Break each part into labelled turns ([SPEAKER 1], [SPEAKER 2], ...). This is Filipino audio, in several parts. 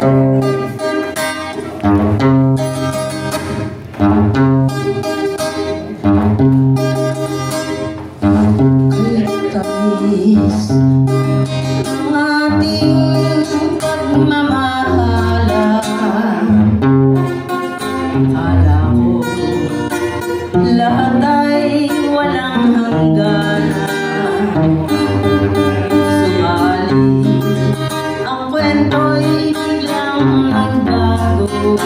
[SPEAKER 1] Tamis ang ating pagmamahalan. Akala ko lahat ay walang hangganan. Subalit ang kwento'y biglang nagbago.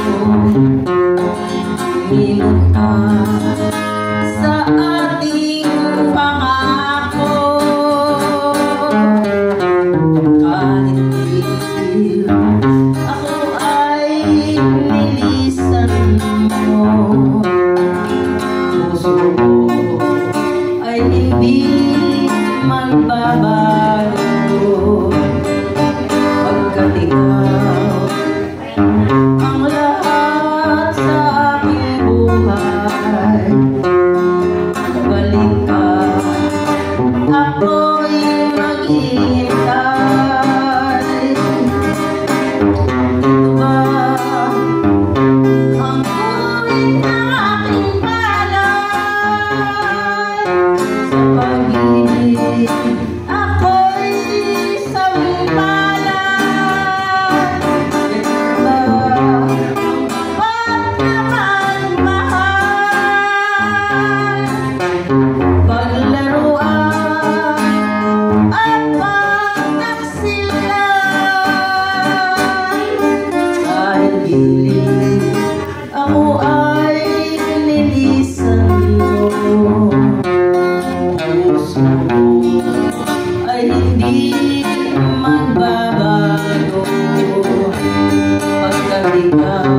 [SPEAKER 1] Minot ka sa ating pangako. Kahit di ako ay nilisan mo, puso ko ay hindi magbabago. Pagkat ikaw ang lahat sa aking buhay, balik ka, ako'y maghihintay. Ito ba ang tuwid ng aking palay? Sa pag-ibig ako'y sampalay. Ito ba ang pagmamahal? Paglaruan at pagtaksilan. Kahit gilid ako ay nilisan mo, puso ko ay hindi magbabago. Pagkat ikaw